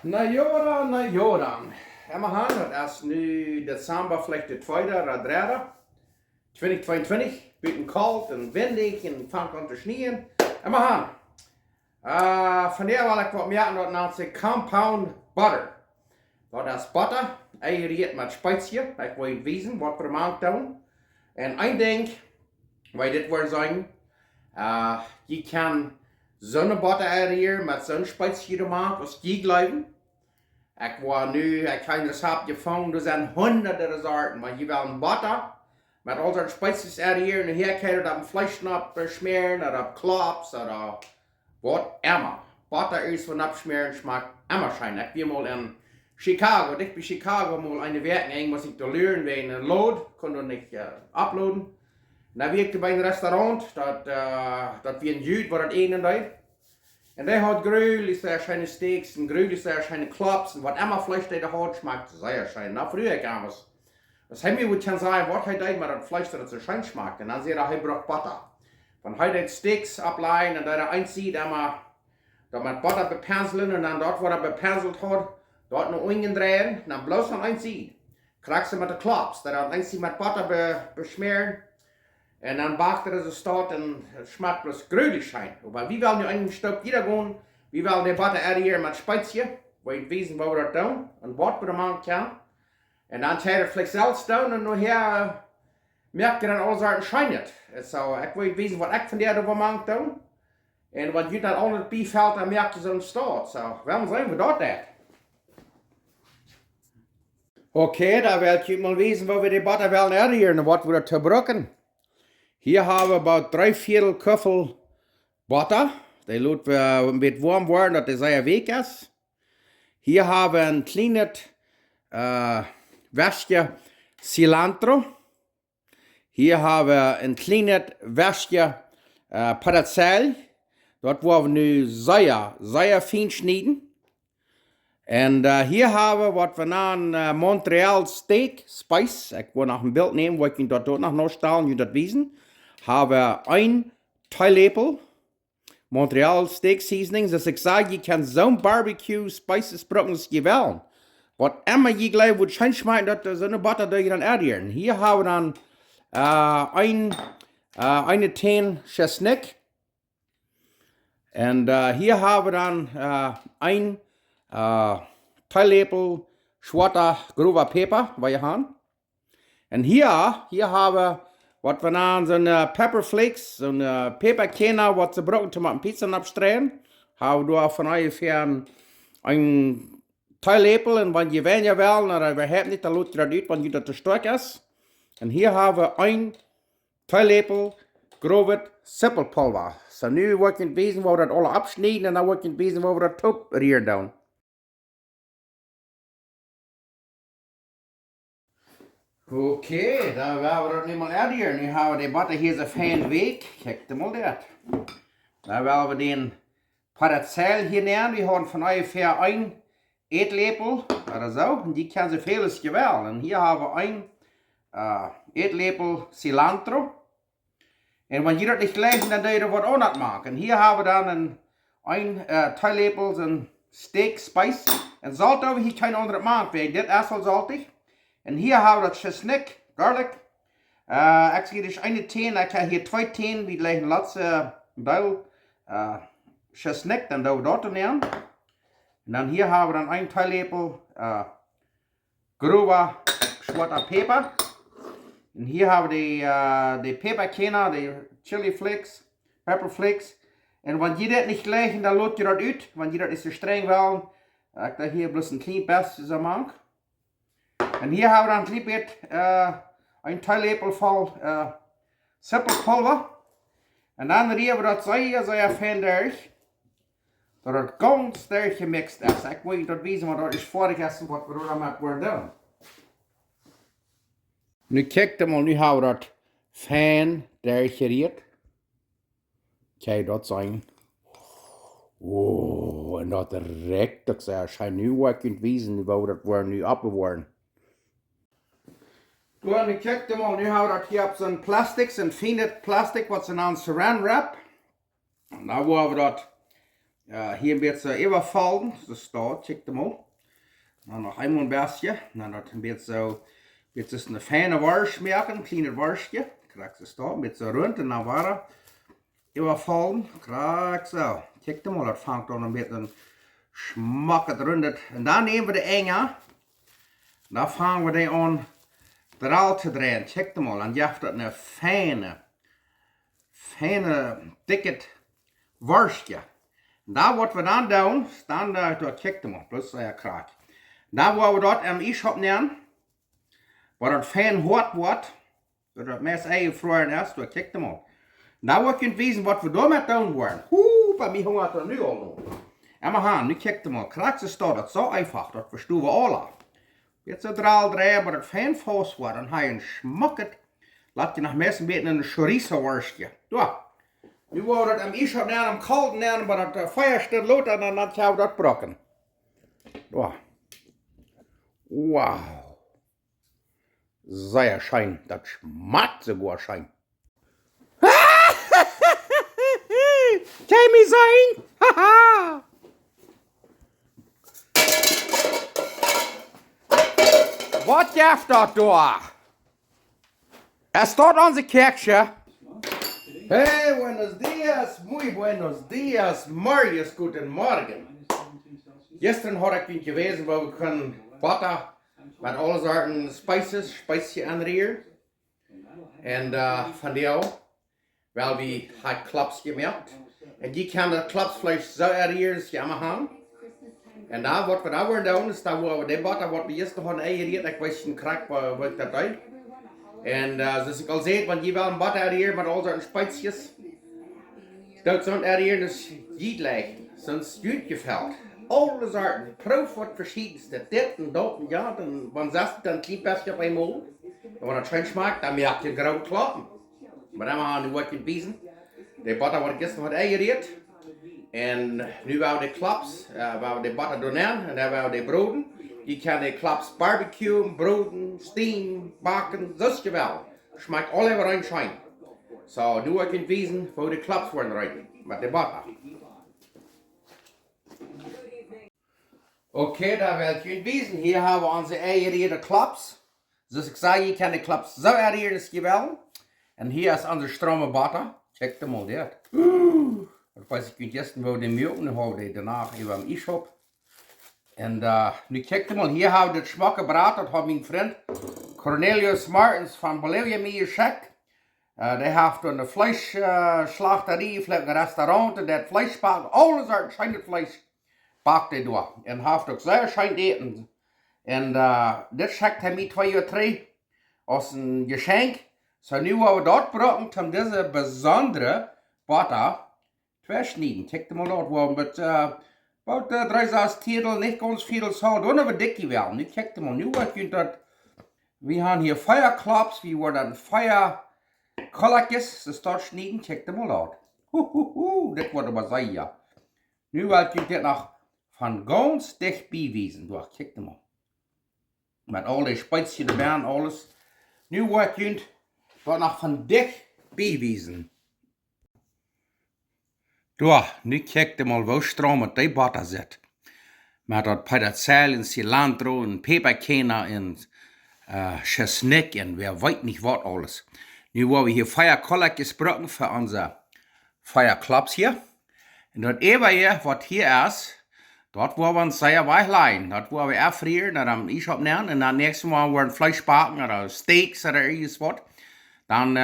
Na Joran. Emma Han, dat is nu december, vielleicht de tweede of derde. 2022, beetje koud en windig en vangt aan te sneeuwen. Emma Han. Vandaar wil ik wat merken dat naast de compound butter. Dat is butter, eieren met spezie. Ik wil je wijzen wat we maken doen. En één ding, waar dit wil zijn, je kan zo'n butter eieren met zo'n spezie maken, als je blijven. Ik heb een recept gevonden, er zijn honderden soorten, maar je wil een butter met al zijn spices eieren en hier kan je dat een vleesnap smeren, of op Klups, of whatever. Butter is van abschmieren, schmeckt immer schön. Ich bin mal in Chicago, dicht bei Chicago, mal eine Werken, was ich da lernen, wegen ein Load, konnte nicht uploaden. Und dann wirkte bei einem Restaurant, das wie ein Jüd, war das einen da. Und der hat grüßlich sehr schöne Steaks und grüßlich sehr schöne Klups und was immer Fleisch der hat, schmeckt sehr schön. Na, früher gab es. Das haben wir wohl schon sagen, was hat der mit dem Fleisch, das so schön schmeckt. Und dann sieht er, braucht Butter. Von heute Steaks ableihen und da einzieht, immer da mit Butter bepinseln und dann dort, wo er bepinselt hat, dort noch drehen, dann bloß noch einzieht. Kriegst du mit den Klups, da einzieht mit Butter beschmieren. Und dann backt er es dort und es schmeckt bloß gründlich schein. Aber wir wollen ja einen Stück wieder gehen, wir wollen die Butter erdieren mit Spezie, weil ich wissen, wo wir das tun und was wir machen können. Und dann hat er vielleicht selbst tun und nachher merkt ihr dann alle Sorten scheinen. So, ich will wissen, was ich von der machen tun. Und was ihr dann auch nicht beifällt, dann merkt ihr so einen Start. So, warum sehen wir dort das? Okay, da werdet ihr mal wissen, wo wir die Butter wollen erdieren und was wir da brauchen. Hier haben wir about 3/4 Köffel Butter. Die lässt ein bisschen warm werden, dass die sehr weg ist. Hier haben wir ein kleines Wäschchen Cilantro. Hier haben wir ein kleines Wäschchen Petersil. Dort wollen wir nu sehr fein schneiden. Und hier haben wir, was wir nennen, Montreal Steak Spice. Ich will noch ein Bild nehmen, wo ich ihn dort noch stellen, wie das wissen. Haben wir ein Teelöffel Montreal Steak Seasonings. Das ich sage, ihr könnt so ein Barbecue Spices brauchen, das ihr wollt. Was immer ihr gleich wird schön schmecken, dass so eine Butter da ihr dann erdieren. Hier haben wir dann eine Tee Chesnick. Und hier haben wir dann ein Teelöffel schwarzer grober Pfeffer, was wir haben. Und hier haben wir, was wir nennen, so eine Pepperflakes, so eine Pfefferkerne, was sie brauchen, zum Pizza abstreuen. Haben wir von ungefähr ein Teelöffel, und wenn ihr weniger wollen, oder überhaupt nicht, dann lässt ihr das aus, wenn ihr das zu stark ist. Und hier haben wir ein Teelöffel grobes Sippelpulver. So, nu wollen wir wissen, wo wir das alle abschneiden, und dann wollen wir wissen, wo wir das Top rieren tun. Okay, da werden wir das nicht mal erdieren. Nu haben wir die Butter hier so fein weg. Kijk mal das. Da werden wir den Petersil hier nehmen. Wir haben von ungefähr ein Esslöffel oder so. Und die kann so viel als je will. Und hier haben wir ein Esslöffel Cilantro. Und wenn ihr das nicht lesen, dann dürft ihr was auch nicht machen. Hier haben wir dann ein Teelöffel so ein Steak Spice. Und Salz habe ich hier kein anderes machen, wegen das ist so salzig. Und hier haben wir das Chesnick, Garlic. Ich sehe das eine Tee, ich habe hier 2 Tee, wie gleich ein letzter Teil Chesnick, dann da dort nehmen. Und dann hier haben wir dann ein Teelöffel grober schwarzer Pfeffer. Und hier haben wir die Pfefferkerne, die Chili Flakes, Pepper Flakes. Und wenn ihr das nicht gleich, dann lässt ihr das aus. Wenn ihr das nicht so streng wollt, ich da hier bloß ein kleines bisschen so machen. Und hier haben wir dann ein Teelöffel voll Sippelpulver. Und dann rühren wir das sehr fein durch, dass das ganz durchgemixt ist. Ich will euch das wissen, was das ist vorgegessen, was wir damit tun. Nu kijkt mal, nu haben wir das fein durchgeriert. Kijk dat zijn. Oh, en dat direct, dat zei, als je nu wat kunt wijzen, hoe dat we nu opbewahren. Goed, nu kijkt mal, nu hebben we dat hier op zo'n plastic, zo'n fijne plastic, wat ze naam Saran Wrap. En dan hebben we dat hier een beetje übervallen, zo staat, check hem al. Dan nog eenmaal een beetje, dan dat een beetje zo, beetje een fijne wars maken, een kleine warsje. Krijg ze staat, een beetje rond en dan waren übervallen, krijg zo. Check hem al, dat vangt dan een beetje een smak het rond. En dan nemen we de enge, dan vangen we die aan eruit te draaien. Check hem al, en je hebt dat een fijne, dikke worstje. Daar wat we dan doen, dan door check hem op, plus kraak. Dan waar we dat aan ijs opnemen, waar het fijn hard wordt, dat het mes eigen vroeger is, door check hem op. Nou wat je kunt weten wat we daarmee doen worden. Bij mij hongert er nu al nog. En we gaan, nu check hem op. Kraak ze staat dat zo einfach, dat verstaan we alle. Jetzt zo draal draaien, waar het fijn vast wordt, dan ga je een smakket, laat je nog mes een beetje een chorizo worstje. Door. Nu wordt het am ijs opnemen, am koud nemen, maar het feuer staat lood en dan gaan we dat brokken. Door. Wauw. Sehr schön, das schmeckt sogar schön. Kann mich sein? Haha. Was gibt das da? Es steht unser Kerkchen. Hey, buenos dias, muy buenos dias, Marius, guten Morgen. Gestern had ik niet gewesen, waar we kunnen butter met alle soorten spices aanrieren. En van die ook, wel we had Klups gemaakt. En die kan dat klapsvlees zo aanrieren als je aan gaan. En dan wat we daar weer doen, is dat we de butter wat we eerst nog aanrieren, ik weet niet krak wat ik dat doe. En zoals ik al zei, want je wil een butter aanrieren met alle soorten spices. Dat zo'n aanrieren is niet ligt, soms goed geveld. Alle soorten, proef wat verschiedenste, dit en dat en ja, en wanneer zegt het dan klein beetje op eenmaal. En wanneer het schön smaakt, dan merk je grote klappen. Maar dan gaan we nu wat je wiezen. De butter wordt gisteren wat aangereerd. En nu gaan we de Klups, waar we de butter doen en dan gaan we de broden. Je kan de Klups barbecuen, broden, steam, bakken, zoals je wil. Schmeckt alle weer een schijn. Zo, nu heb ik wiezen hoe de Klups worden rijden, met de butter. Oké, daar wil ik jullie weten. Hier hebben we onze eigen Klups. Zoals ik zei, je kan de Klups zo aanrieren als je wil. En hier is onze strome butter. Check hem al dit. Dat was ik niet eerst wel de melk en dan houden we daarna even een ijs op. En nu check hem al. Hier hebben we het smakke braad. Dat heeft mijn vriend Cornelius Martens van Bolivia mee geschickt. Die heeft een vleesslachterie, een restaurant en dat vlees bakt. Alles uit zijn vlees. Bakt hij door. En heeft ook zeer schijn eten. En dit schickt hij mij 2 uur 3 als een geschenk. Zo nu hebben we dat gebruikt om deze bijzondere butter te snijden. Kijk hem mal uit. We hebben met about 3 titel, niet ganz veel zout. Dan hebben we dikkie wel. Nu kijk hem mal. Nu wat je dat. We hebben hier Klups. We worden kolletjes. Dus dat snijden. Kijk hem mal uit. Dit wordt maar zeer. Nu wil je dit nog van ganz dicht bijwezen. Door, kijk hem mal. Met al die spices erbij en alles. Nu wordt je dat nog van dicht bijwezen. Door, nu kijk hem mal, hoe stromend die butter zit. Met dat peterselie en cilantro en peperkerne en chesnik en wer weet niet wat alles. Nu willen we hier 4 kolletjes gebruiken voor onze 4 Klups hier. En dat even wat hier is, dat willen we ons zeer wegleggen. Dat willen we afvrieren, dan ijs opnemen. En dan nächstes Mal weer een vlees bakken, of steaks of iets wat. Dan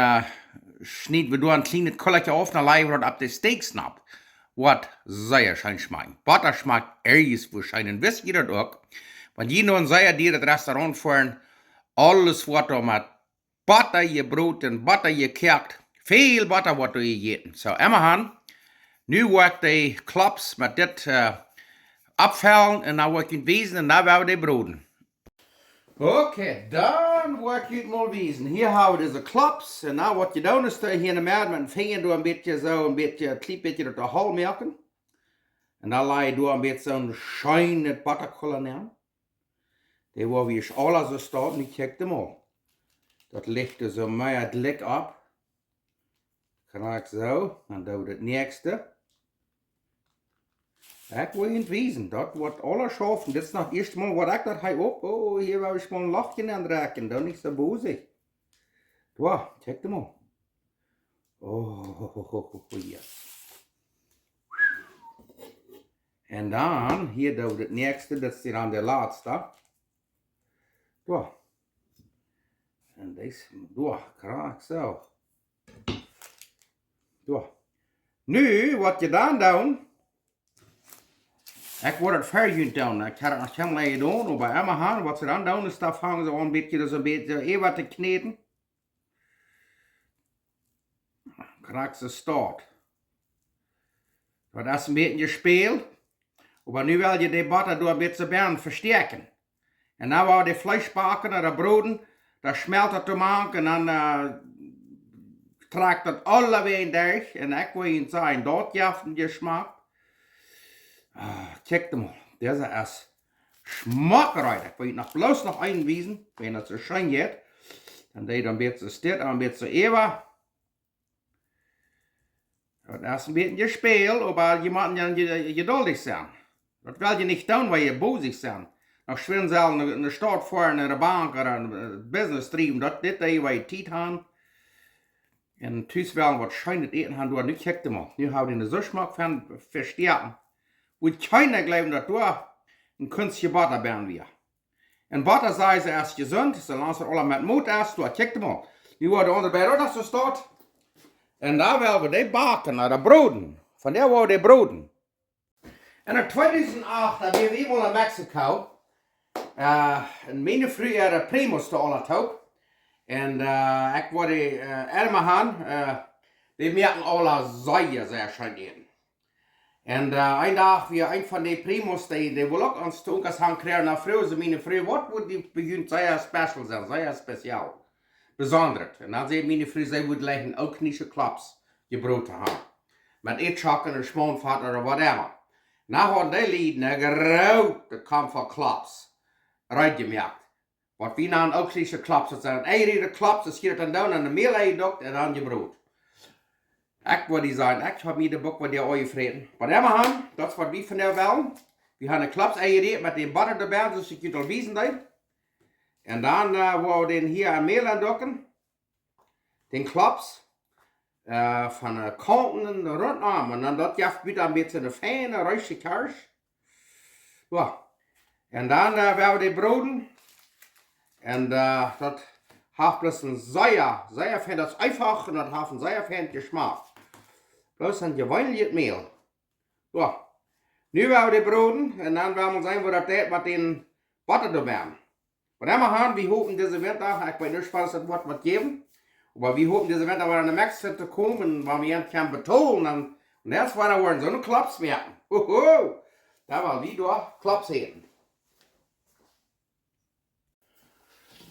snijden we door een klein kolletje af, dan leggen we dat op de steak snap. Wat zeer schön schmeckt. Butter schmeckt ergens waarschijnlijk. Wist je dat ook? Want je nun zeer die het restaurant voeren, alles wordt er met butter je brood en butter je kerkt. Veel butter wordt er gegeten. Zo, Emma Han. Nu wordt de Klups met dit afvallen en dan wordt je het wezen en dan werden we de broden. Oké, dan wordt je het mal wezen. Hier hebben we deze Klups en nou wat je doen is hier in de midden met een vinger door een beetje zo, een klein beetje door de hal merken. En dan laat je door een beetje zo'n schijne butterkolen nemen. Die waar we eens alles zo staan, nu kijk hem al. Dat ligt er zo mooi het lik op. Krijg zo, dan doen we het nächste. Ik wil je wiesen, dat wordt alles schaffen. Dit is nog het eerste Mal, wat ik dat hij op. Oh, hier wil ich mal ein Lochchen anreiken, dan nicht so bosig. Wow, check them mal. Oh, yes. En dan, hier doen we het nächste, dat is hier aan de laatste. Wow. En deze, wow, kraak zo. Wow. Nu, wat je dan doet. Ik word het verjunt doen. Ik ga het nog helemaal niet doen. Maar bij Amazon, wat ze dan doen, is dat hangen ze een beetje, dus een beetje wat te kneden. Krijg ze start. Dat is een beetje gespeeld. Maar nu wil je die butter door een beetje bijna versterken. En dan wil je vleesbakken naar de broden. Dan smelt het om aan en dan trekt het alle weer durch. En ik wil je zeggen, dat geeft een smaak. Check them mal. Deze is smakkerig. Ik wil je nog bloos nog einwijzen. Wenn het zo schön geht. Dan deed je een beetje stil en een beetje even. Dat is een beetje gespeeld, maar je moet geduldig zijn. Dat wil je niet doen, weil je bozig bent. Nog schweren ze een stad voor naar de bank of een business treiben. Dat dit is waar je tijd hebt. En thuis wel wat schijn het eten hebben. Nu kijk je mal. Nu hebben we de smaak van versterken. Would keiner glauben, dass du ein künstlicher Butter bist wir. Und Butter sei sie erst gesund, solange es alle mit Mut ist, du check mal. Nu wordt de onderbij dat zo staat. En daar willen we die bakken, naar de broden. Van daar worden die broden. En in 2008, da ben we eenmaal in Mexico. En mijn vroeger primus te alle top. En ik word helemaal die merken alle sehr schön eten. En een dag weer een van die primus, die wil ook ons toe gaan krijgen naar vrouw. Ze mijn vrouw, wat moet die begint zeer special zijn, zeer speciaal. Besonders. En dan zei mijn vrouw, zij moet leggen ook niet Klups gebroten hebben. Met eetchokken en schmoonvatten of whatever. Nou hadden die lieden een grote kamp van Klups uitgemerkt. Wat we nou ook niet Klups, dat zijn eieren Klups, dat schiet dan down aan de meel einddokt en dan je brood. Ik wil die zeggen, ik heb mij de boek wat die ooit vreten. Maar helemaal, dat is wat we van jou willen. We gaan een Klups eieren met die butter erbij, zoals ik je al wijzen deed. En dan willen we den hier aan meel aandokken. Den Klups. Van de kanten en rondom. En dan dat geeft weer een beetje een fijne, ruische kers. Ja. En dan willen we die broden. En dat heeft dus een zeer fijn, dat is einfach en dat heeft een zeer fijn geschmack. Bloß een gewöhnliches meel. Ja. Nu willen we die broden en dan willen we zien hoe dat deed met den butter erbij. Maar dan gaan we hopen deze winter, ik weet niet of het wat geven. Maar we hopen deze winter weer naar Mexiko te komen, waar we je kan betonen. En dat is waar we zo'n Klups merken. Hoho! Daar willen we door Klups eten.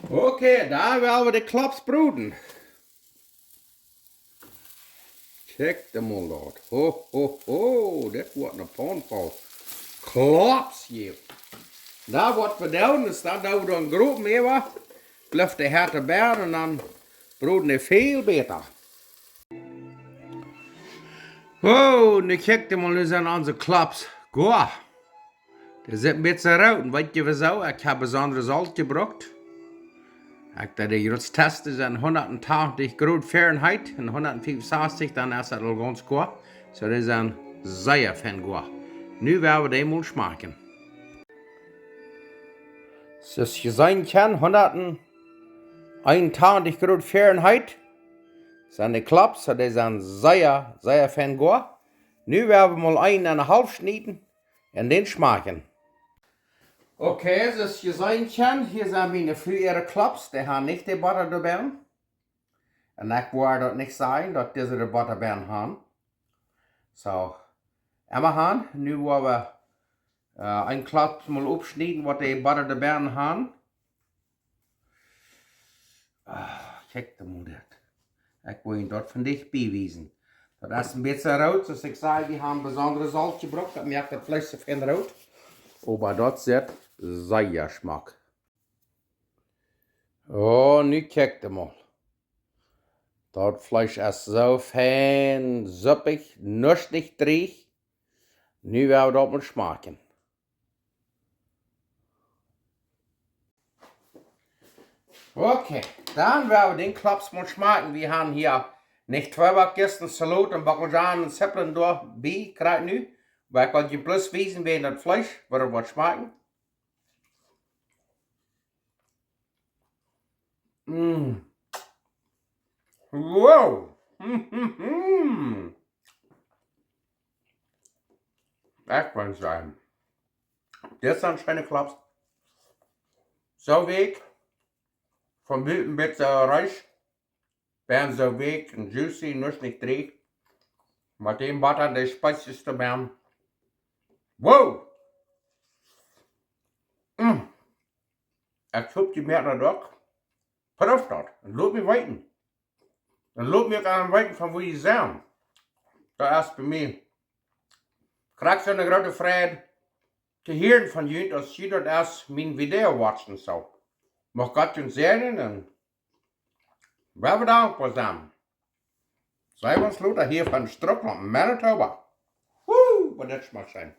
Oké, daar willen we de Klups broeden. Check de mal dat. Ho, ho, ho. Dit wordt een pan vol Klups hier. Daar wordt we doen, dus daar doen we een groep mee. Blijft de herte bij en dan broeden we veel beter. Oh, nu kijk mal, nu zijn onze Klups. Goh. Die zit een beetje rood. En weet je wieso? Ik heb bijzonder zout gebruikt. Ik dat de grootste testen zijn 180 graden Fahrenheit en 165, dan is het al ganz goed. Zo dat is een zeer fijn goed. Nu willen we die mal smaken. Zoals je zien kan, 181 graden Fahrenheit zijn de Klups, so die zijn zeer fijn goed. Nu willen we mal 1,5 snijden en den smaken. Oké, zoals je zien kan, hier zijn mijn frühere Klups, die hebben niet de butter erbij. En ik wil dat niet zeggen, dat deze de butter erbij hebben. Zo, immerhin, nu willen we een Klups mal opsnijden wat de butter erbij hebben. Kijk dan maar dat. Ik wil je dat van dichtbij wijzen. Dat is een beetje rood, zoals ik zei, we hebben bijzondere zout gebruikt, dat maakt het vlees fijn rood. Maar dat zit zeer smaak. Oh, nu kijk je mal. Dat vlees is zo fijn, zuppig, nuchtig dreig. Nu werden we dat mal schmecken. Okay, dann werden wir den Klups mal schmecken. Wir haben hier nicht zwei gestern Salat und Bacaljan und Zeppelin dabei, gerade nu. Weil ich kann dir bloß wissen, wie das Fleisch, wird schmecken. Wow! Echt mal sein. Das sind schöne Klups. So weg. Vom Blüten wird so reich. Werden so weg und juicy, nur nicht dreht. Mit dem Butter, der speisigste werden. Wow! Ich hab die mehr doch. Pass auf dort. Und lass mich weiten. Und lass mich an weiten von wo ich sein. Da ist bei mir. Kriegst du eine große Freude zu hören von jemand, dass sie dort erst mein Video watchen soll. Mach Gott uns segnen und werden wir dankbar sein. Sei uns Luther hier von Struck und Manitoba. Was das mal sein.